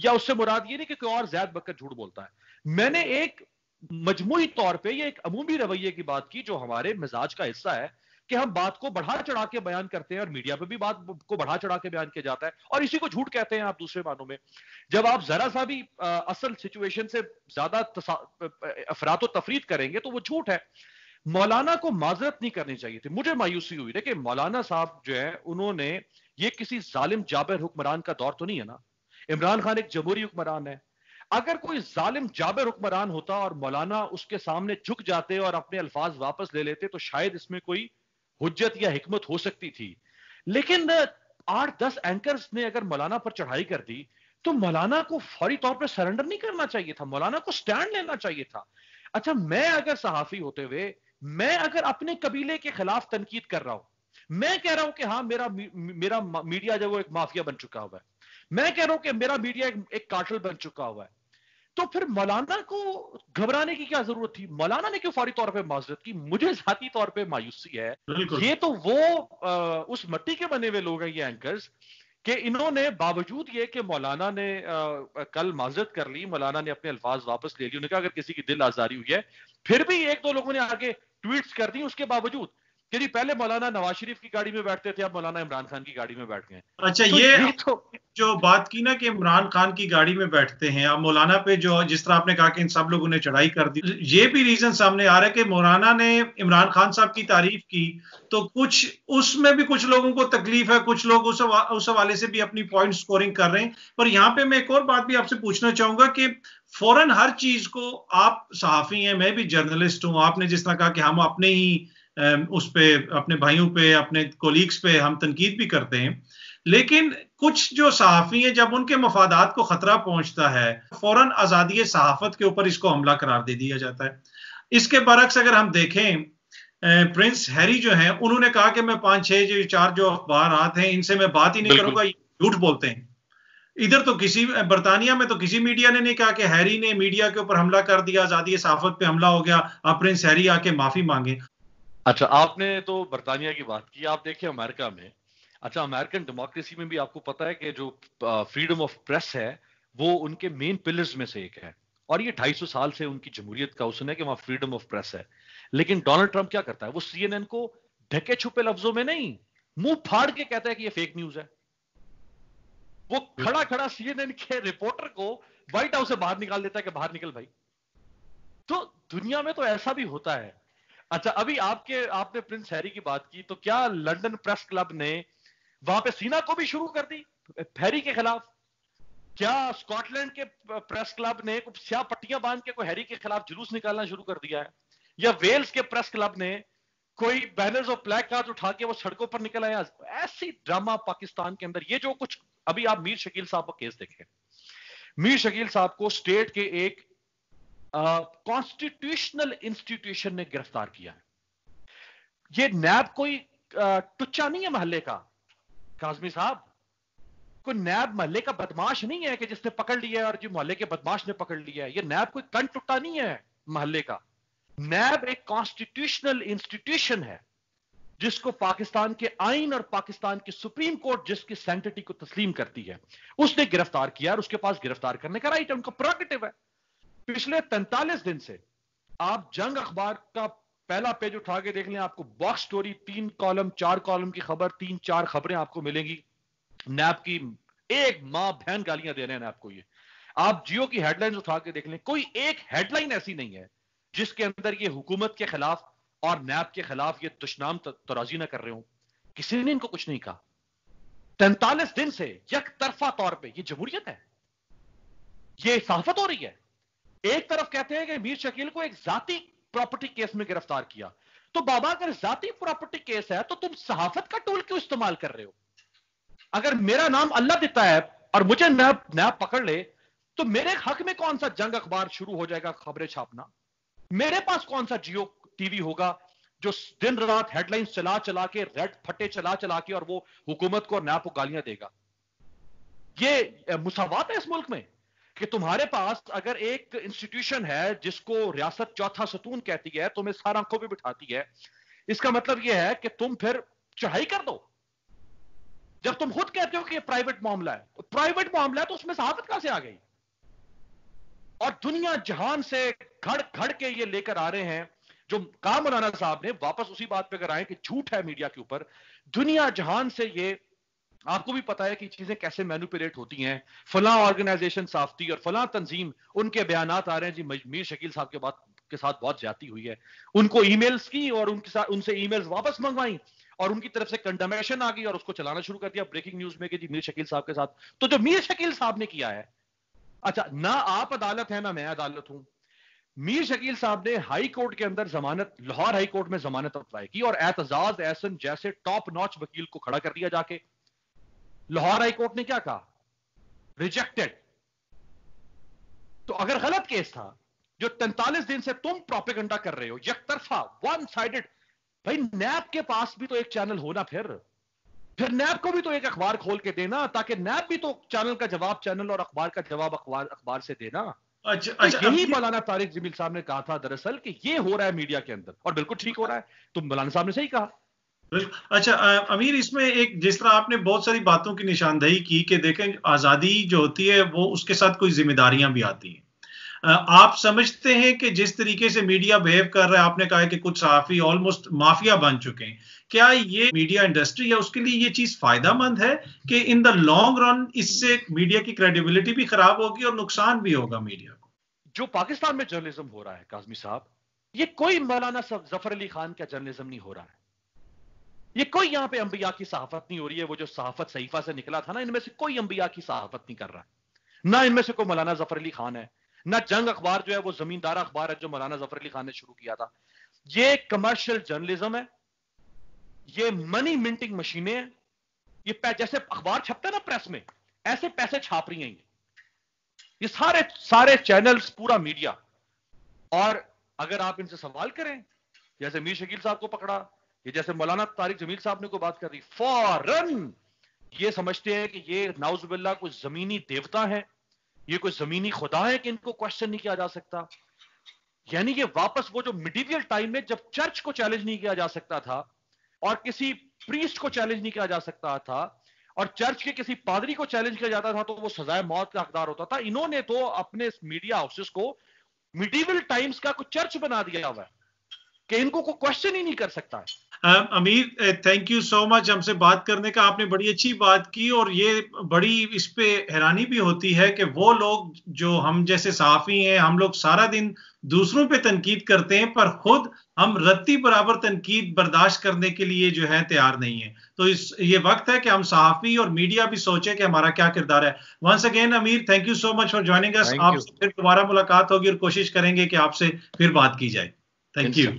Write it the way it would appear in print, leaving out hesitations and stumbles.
یا اس سے مراد یہ نہیں کہ کوئی اور زیادہ بکر جھوٹ بولتا ہے. میں نے ایک مجموعی طور پہ یہ ایک عمومی رویے کی بات کی جو ہمارے مزاج کا حصہ ہے کہ ہم بات کو بڑھا چڑھا کے بیان کرتے ہیں, اور میڈیا پہ بھی بات کو بڑھا چڑھا کے بیان کیا جاتا ہے, اور اسی کو جھوٹ کہتے ہیں آپ دوسرے معنوں میں. جب آپ ذرا سا بھی اصل سچویشن سے زیادہ افراد و تفرید کریں گے تو وہ جھوٹ ہے. مولانا کو معذرت نہیں کرنی چاہیے تھی. مجھے مایوسی ہوئی دیکھیں مولانا صاحب جو ہے انہوں نے, یہ کسی ظالم جابر حکمران کا دور تو نہیں ہے نا. عمران خان ایک جمہوری حکمران ہے. اگر کوئی ظالم جابر حکمران ہوتا اور مولانا اس کے سامنے جھک جاتے اور اپنے الفاظ واپس لے لیتے تو شاید اس میں کوئی حجت یا حکمت ہو سکتی تھی. لیکن 8-10 اینکرز نے اگر مولانا پر چڑھائی کر دی تو مولانا کو فوری طور پہ سرنڈر نہیں کرنا چاہیے تھا, مولانا کو سٹینڈ لینا چاہیے تھا. اچھا میں اگر صحافی ہوتے ہوئے, میں اگر اپنے قبیلے کے خلاف تنقید کر رہا ہوں, میں کہہ رہا ہوں کہ ہاں میرا میڈیا جو وہ ایک مافیا بن چکا ہوا ہے, میں کہہ رہا ہوں کہ میرا میڈیا ایک کارٹل بن چکا ہوا ہے, تو پھر مولانا کو گھبرانے کی کیا ضرورت تھی؟ مولانا نے کیوں فوری طور پہ معذرت کی؟ مجھے ذاتی طور پہ مایوسی ہے. یہ تو وہ اس مٹی کے بنے ہوئے لوگ ہیں یہ اینکرز کہ انہوں نے باوجود یہ کہ مولانا نے کل معذرت کر لی, مولانا نے اپنے الفاظ واپس لے لی, انہوں نے کہا اگر کسی کی دل آزاری ہوئی ہے, پھر بھی 1-2 لوگوں نے آگے ٹویٹس کر دی اس کے باوجود کہ جی پہلے مولانا نواز شریف کی گاڑی میں بیٹھتے تھے, اب مولانا عمران خان کی گاڑی میں بیٹھ گئے. اچھا یہ جو بات کی نا کہ عمران خان کی گاڑی میں بیٹھتے ہیں, اب مولانا پہ جو جس طرح آپ نے کہا کہ ان سب لوگوں نے چڑھائی کر دی, یہ بھی ریزن سامنے آ رہا ہے کہ مولانا نے عمران خان صاحب کی تعریف کی تو کچھ اس میں بھی کچھ لوگوں کو تکلیف ہے, کچھ لوگ اس حوالے سے بھی اپنی پوائنٹ سکورنگ کر رہے ہیں. پر یہاں پہ میں ایک اور بات بھی آپ سے پوچھنا چاہوں گا کہ فوراً ہر چیز کو, آپ صحافی ہیں, میں بھی جرنلسٹ ہوں, آپ نے جس طرح کہا کہ ہم اپنے ہی اس پہ اپنے بھائیوں پہ اپنے کولیگز پہ ہم تنقید بھی کرتے ہیں, لیکن کچھ جو صحافی ہیں جب ان کے مفادات کو خطرہ پہنچتا ہے فوراً آزادی صحافت کے اوپر اس کو حملہ قرار دے دیا جاتا ہے. اس کے برعکس اگر ہم دیکھیں پرنس ہیری جو ہیں انہوں نے کہا کہ میں 5-6 جو اخبارات ہیں ان سے میں بات ہی نہیں کروں گا, جھوٹ بولتے ہیں. ادھر تو کسی برطانیہ میں تو کسی میڈیا نے نہیں کہا کہ ہیری نے میڈیا کے اوپر حملہ کر دیا, آزادی صحافت پہ حملہ ہو گیا, اب پرنس ہیری آ کے معافی مانگے. اچھا آپ نے تو برطانیہ کی بات کی, آپ دیکھیں امریکہ میں, اچھا امریکن ڈیموکریسی میں بھی آپ کو پتا ہے کہ جو فریڈم آف پریس ہے وہ ان کے مین پلرز میں سے ایک ہے, اور یہ 250 سال سے ان کی جمہوریت کا حسن ہے کہ وہاں فریڈم آف پریس ہے. لیکن ڈونلڈ ٹرمپ کیا کرتا ہے, وہ سی این این کو ڈھکے چھپے لفظوں میں نہیں, منہ پھاڑ کے کہتا ہے کہ یہ فیک نیوز ہے. وہ کھڑا کھڑا سی این این کے رپورٹر کو وائٹ ہاؤس سے باہر نکال دیتا ہے کہ باہر نکل بھائی. تو دنیا میں تو ایسا بھی ہوتا ہے. اچھا ابھی آپ نے پرنس ہیری کی بات کی, تو کیا لنڈن پریس کلب نے وہاں پہ سینا کو بھی شروع کر دی ہیری کے خلاف؟ کیا اسکاٹ لینڈ کے پریس کلب نے سیاہ پٹیاں باندھ کے کوئی ہیری کے خلاف جلوس نکالنا شروع کر دیا ہے؟ یا ویلز کے پریس کلب نے کوئی بینرز اور پلیک کارڈ اٹھا کے وہ سڑکوں پر نکل آیا؟ ایسی ڈرامہ پاکستان کے اندر. یہ جو کچھ ابھی آپ میر شکیل صاحب کا کیس دیکھیں, میر شکیل صاحب کو اسٹیٹ کے ایک کانسٹیٹیوشنل انسٹیٹیوشن نے گرفتار کیا ہے. یہ نیب کوئی ٹچا نہیں ہے محلے کا کاظمی صاحب, کوئی نیب محلے کا بدماش نہیں ہے کہ جس نے پکڑ لیا ہے اور جو محلے کے بدماش نے پکڑ لیا ہے. یہ نیب کوئی کن ٹٹا نہیں ہے محلے کا. نیب ایک کانسٹیٹیوشنل انسٹیٹیوشن ہے جس کو پاکستان کے آئین اور پاکستان کی سپریم کورٹ جس کی سینکٹیٹی کو تسلیم کرتی ہے, اس نے گرفتار کیا, اور اس کے پاس گرفتار کرنے کا رائٹ ہے, ان کا پروگیٹو ہے. پچھلے 43 دن سے آپ جنگ اخبار کا پہلا پیج اٹھا کے دیکھ لیں, آپ کو باکس سٹوری 3 کالم 4 کالم کی خبر, 3-4 خبریں آپ کو ملیں گی نیب کی. ایک ماں بہن گالیاں دے رہے ہیں نیب کو. یہ آپ جیو کی ہیڈ لائنز اٹھا کے دیکھ لیں, کوئی ایک ہیڈ لائن ایسی نہیں ہے جس کے اندر یہ حکومت کے خلاف اور نیب کے خلاف یہ دشنام ترازی نہ کر رہے ہوں. کسی نے ان کو کچھ نہیں کہا. 43 دن سے یک طرفہ طور پہ یہ جمہوریت ہے, یہ صحافت ہو رہی ہے. ایک طرف کہتے ہیں کہ میر شکیل کو ایک ذاتی پراپرٹی کیس میں گرفتار کیا, تو بابا اگر ذاتی پراپرٹی کیس ہے تو تم صحافت کا ٹول کیوں استعمال کر رہے ہو؟ اگر میرا نام اللہ دیتا ہے اور مجھے نیب پکڑ لے تو میرے حق میں کون سا جنگ اخبار شروع ہو جائے گا خبریں چھاپنا؟ میرے پاس کون سا جیو ٹی وی ہوگا جو دن رات ہیڈ لائنز چلا کے ریڈ پھٹے چلا کے اور وہ حکومت کو اور نیب کو گالیاں دے گا؟ یہ مساوات ہے اس ملک میں کہ تمہارے پاس اگر ایک انسٹیٹیوشن ہے جس کو ریاست چوتھا ستون کہتی ہے, تمہیں سارا آنکھوں پہ بٹھاتی ہے, اس کا مطلب یہ ہے کہ تم پھر چڑھائی کر دو. جب تم خود کہتے ہو کہ یہ پرائیویٹ معاملہ ہے، پرائیویٹ معاملہ ہے تو اس میں صحافت کہاں سے آ گئی؟ اور دنیا جہان سے گھڑ کے یہ لے کر آ رہے ہیں جو کہا مولانا صاحب نے، واپس اسی بات پہ اگر آئیں کہ جھوٹ ہے میڈیا کے اوپر، دنیا جہان سے یہ آپ کو بھی پتا ہے کہ چیزیں کیسے مینوپولیٹ ہوتی ہیں، فلاں آرگنائزیشن صافتی اور فلاں تنظیم، ان کے بیانات آ رہے ہیں جی میر شکیل صاحب کے ساتھ بہت زیادتی ہوئی ہے، ان کو ای میلز کی اور ان سے ای میلز واپس منگوائیں اور ان کی طرف سے کنڈمنیشن آ گئی اور اس کو چلانا شروع کر دیا بریکنگ نیوز میں کہ جی میر شکیل صاحب کے ساتھ. تو جو میر شکیل صاحب نے کیا ہے، اچھا نہ آپ عدالت ہے نہ میں عدالت ہوں، میر شکیل صاحب نے ہائی کورٹ کے اندر ضمانت، لاہور ہائی کورٹ میں ضمانت اپلائی کی اور اعتزاز احسن جیسے ٹاپ ناچ وکیل کو کھڑا کر دیا جا کے. لاہور ہائی کورٹ نے کیا کہا؟ ریجیکٹڈ. تو اگر غلط کیس تھا، جو 43 دن سے تم پروپیگنڈا کر رہے ہو یک طرفہ ون سائیڈڈ، بھائی نیب کے پاس بھی تو ایک چینل ہونا، پھر نیب کو بھی تو ایک اخبار کھول کے دینا تاکہ نیب بھی تو چینل کا جواب چینل اور اخبار کا جواب اخبار سے دینا. تو یہی مولانا طارق جمیل صاحب نے کہا تھا دراصل کہ یہ ہو رہا ہے میڈیا کے اندر اور بالکل ٹھیک ہو رہا ہے. تو مولانا صاحب نے صحیح کہا. اچھا امیر، اس میں ایک جس طرح آپ نے بہت ساری باتوں کی نشاندہی کی کہ دیکھیں آزادی جو ہوتی ہے وہ اس کے ساتھ کوئی ذمہ داریاں بھی آتی ہیں. آپ سمجھتے ہیں کہ جس طریقے سے میڈیا بہیو کر رہا ہے، آپ نے کہا کہ کچھ صحافی آلموسٹ مافیا بن چکے ہیں، کیا یہ میڈیا انڈسٹری ہے اس کے لیے یہ چیز فائدہ مند ہے کہ ان دا لانگ رن اس سے میڈیا کی کریڈیبلٹی بھی خراب ہوگی اور نقصان بھی ہوگا میڈیا کو؟ جو پاکستان میں جرنلزم ہو رہا ہے کاظمی صاحب، یہ کوئی مولانا ظفر علی خان کا جرنلزم نہیں ہو رہا ہے. یہ کوئی یہاں پہ انبیاء کی صحافت نہیں ہو رہی ہے. وہ جو صحافت صحیفہ سے نکلا تھا نا، ان میں سے کوئی انبیاء کی صحافت نہیں کر رہا ہے. نہ ان میں سے کوئی مولانا ظفر علی خان ہے، نہ جنگ اخبار جو ہے وہ زمیندار اخبار ہے جو مولانا ظفر علی خان نے شروع کیا تھا. یہ کمرشل جرنلزم ہے، یہ منی منٹنگ مشینیں ہیں. یہ جیسے اخبار چھپتا ہے نا پریس میں، ایسے پیسے چھاپ رہی ہیں یہ سارے چینلز، پورا میڈیا. اور اگر آپ ان سے سوال کریں، جیسے میر شکیل صاحب کو پکڑا، یہ جیسے مولانا طارق جمیل صاحب نے کوئی بات کر دی، فوراً یہ سمجھتے ہیں کہ یہ نعوذ باللہ کوئی زمینی دیوتا ہے، یہ کوئی زمینی خدا ہے کہ ان کو کوشچن نہیں کیا جا سکتا. یعنی یہ واپس وہ جو میڈیویل ٹائم میں جب چرچ کو چیلنج نہیں کیا جا سکتا تھا اور کسی پریسٹ کو چیلنج نہیں کیا جا سکتا تھا اور چرچ کے کسی پادری کو چیلنج کیا جاتا تھا تو وہ سزائے موت کا حقدار ہوتا تھا. انہوں نے تو اپنے میڈیا ہاؤسز کو میڈیویل ٹائمز کا کوئی چرچ بنا دیا ہوا ہے کہ ان کو کوئی کوشچن ہی نہیں کر سکتا ہے. امیر تھینک یو سو مچ ہم سے بات کرنے کا. آپ نے بڑی اچھی بات کی اور یہ بڑی اس پہ حیرانی بھی ہوتی ہے کہ وہ لوگ جو ہم جیسے صحافی ہیں، ہم لوگ سارا دن دوسروں پہ تنقید کرتے ہیں پر خود ہم رتی برابر تنقید برداشت کرنے کے لیے جو ہے تیار نہیں ہیں. تو یہ وقت ہے کہ ہم صحافی اور میڈیا بھی سوچیں کہ ہمارا کیا کردار ہے. Once again Amir thank you so much for joining us. آپ سے پھر دوبارہ ملاقات ہوگی اور کوشش کریں گے کہ آپ سے پھر بات کی جائے. Thank you.